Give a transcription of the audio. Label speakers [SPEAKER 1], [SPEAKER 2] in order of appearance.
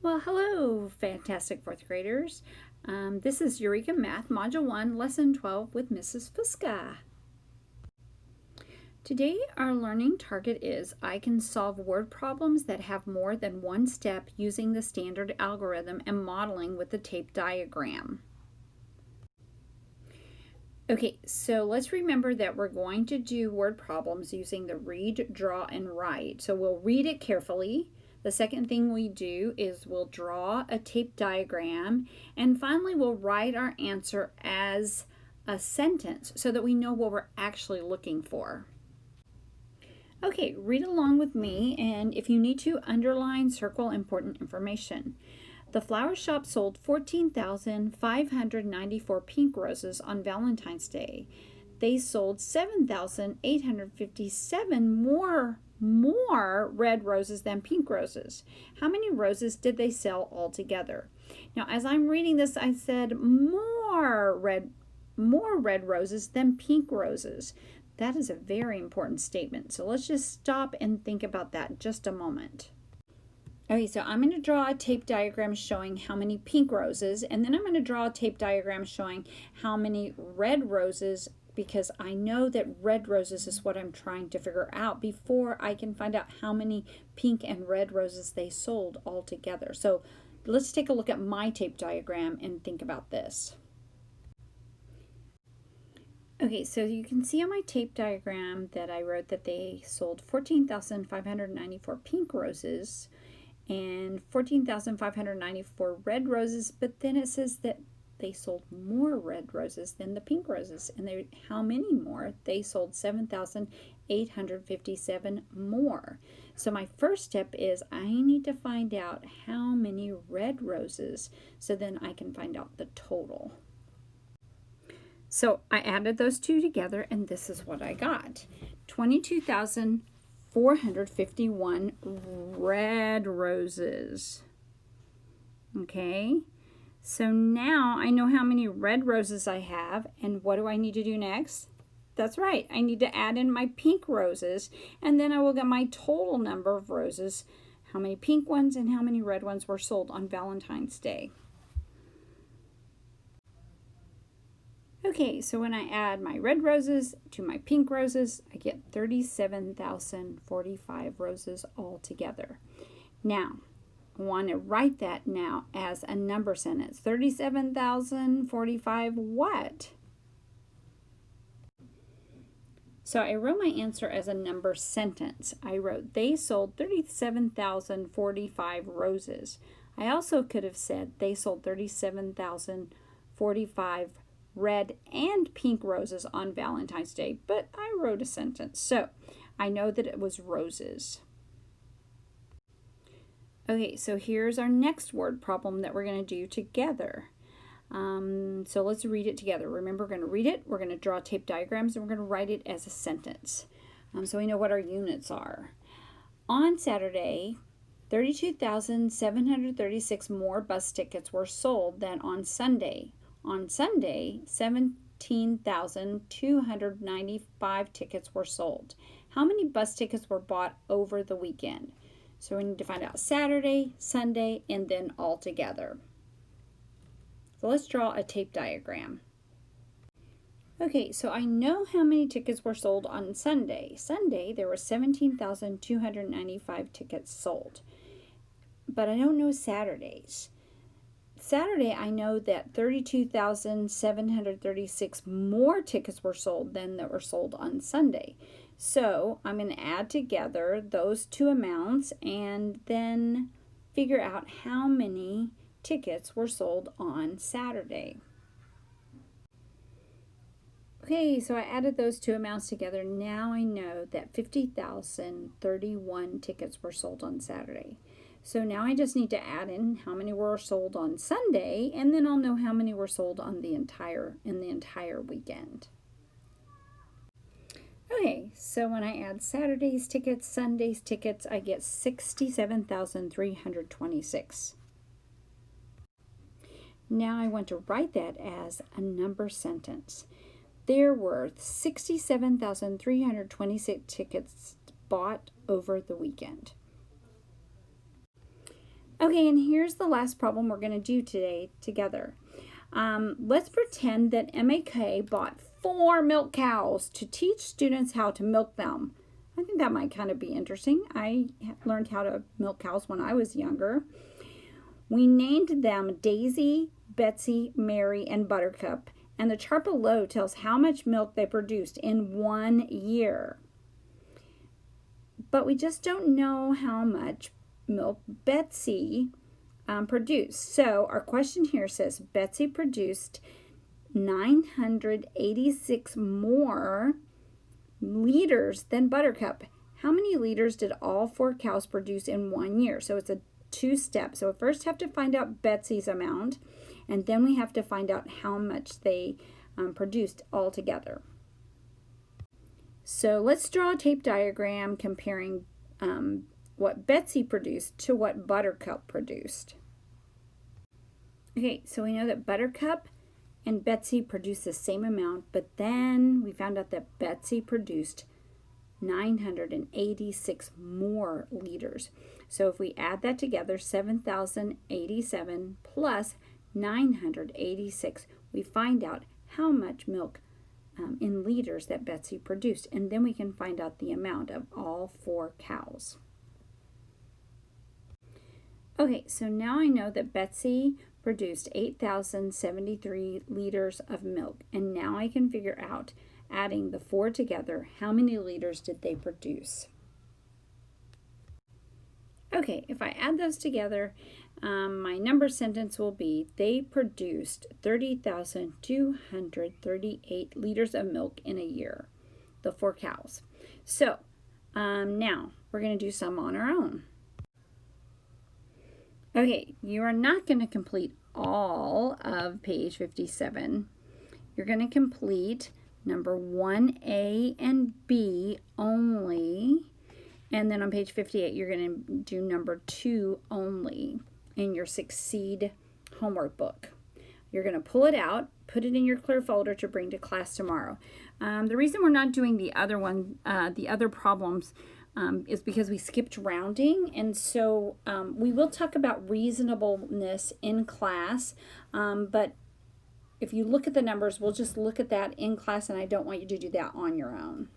[SPEAKER 1] Well, hello, fantastic fourth graders. This is Eureka Math, Module 1, Lesson 12 with Mrs. Fuska. Today, our learning target is I can solve word problems that have more than one step using the standard algorithm and modeling with the tape diagram. Okay, so let's remember that we're going to do word problems using the read, draw, and write. So we'll read it carefully. The second thing we do is we'll draw a tape diagram, and finally we'll write our answer as a sentence so that we know what we're actually looking for. Okay, read along with me, and if you need to, underline, circle important information. The flower shop sold 14,594 pink roses on Valentine's Day. They sold 7,857 more red roses than pink roses. How many roses did they sell altogether? Now, as I'm reading this, I said more red roses than pink roses. That is a very important statement. So let's just stop and think about that just a moment. Okay, so I'm going to draw a tape diagram showing how many pink roses, and then I'm going to draw a tape diagram showing how many red roses, because I know that red roses is what I'm trying to figure out before I can find out how many pink and red roses they sold all together. So let's take a look at my tape diagram and think about this. Okay, so you can see on my tape diagram that I wrote that they sold 14,594 pink roses and 14,594 red roses, but then it says that they sold more red roses than the pink roses. And how many more? They sold 7,857 more. So my first step is I need to find out how many red roses, so then I can find out the total. So I added those two together, and this is what I got. 22,451 red roses. Okay, so now I know how many red roses I have, and what do I need to do next? That's right, I need to add in my pink roses, and then I will get my total number of roses, how many pink ones and how many red ones were sold on Valentine's Day. Okay, so when I add my red roses to my pink roses, I get 37,045 roses altogether. Now, I want to write that now as a number sentence. 37,045 what? So I wrote my answer as a number sentence. I wrote, they sold 37,045 roses. I also could have said they sold 37,045 red and pink roses on Valentine's Day, but I wrote a sentence, so I know that it was roses. Okay, so here's our next word problem that we're going to do together. So let's read it together. Remember, we're going to read it, we're going to draw tape diagrams, and we're going to write it as a sentence. So we know what our units are. On Saturday, 32,736 more bus tickets were sold than on Sunday. On Sunday, 17,295 tickets were sold. How many bus tickets were bought over the weekend? So we need to find out Saturday, Sunday, and then all together. So let's draw a tape diagram. Okay, so I know how many tickets were sold on Sunday. Sunday, there were 17,295 tickets sold. But I don't know Saturdays. Saturday, I know that 32,736 more tickets were sold than that were sold on Sunday. So I'm going to add together those two amounts and then figure out how many tickets were sold on Saturday. Okay, so I added those two amounts together. Now I know that 50,031 tickets were sold on Saturday. So now I just need to add in how many were sold on Sunday, and then I'll know how many were sold on the entire weekend. Okay, so when I add Saturday's tickets, Sunday's tickets, I get 67,326. Now I want to write that as a number sentence. There were 67,326 tickets bought over the weekend. Okay, and here's the last problem we're going to do today together. Let's pretend that MAK bought 4 milk cows to teach students how to milk them. I think that might kind of be interesting. I learned how to milk cows when I was younger. We named them Daisy, Betsy, Mary, and Buttercup, and the chart below tells how much milk they produced in 1 year. But we just don't know how much milk Betsy produced. So our question here says Betsy produced 986 more liters than Buttercup. How many liters did all 4 cows produce in 1 year? So it's a 2-step. So we first have to find out Betsy's amount, and then we have to find out how much they produced altogether. So let's draw a tape diagram comparing what Betsy produced to what Buttercup produced. Okay, so we know that Buttercup and Betsy produced the same amount, but then we found out that Betsy produced 986 more liters. So if we add that together, 7,087 plus 986, we find out how much milk in liters that Betsy produced, and then we can find out the amount of all 4 cows. Okay, so now I know that Betsy produced 8,073 liters of milk, and now I can figure out, adding the 4 together, how many liters did they produce. Okay, if I add those together, my number sentence will be they produced 30,238 liters of milk in a year, the 4 cows. So now we're going to do some on our own. Okay, you are not going to complete all of page 57. You're going to complete number 1A and B only. And then on page 58, you're going to do number 2 only in your Succeed homework book. You're going to pull it out, put it in your clear folder to bring to class tomorrow. The reason we're not doing the other problems is because we skipped rounding, and so we will talk about reasonableness in class, but if you look at the numbers, we'll just look at that in class, and I don't want you to do that on your own.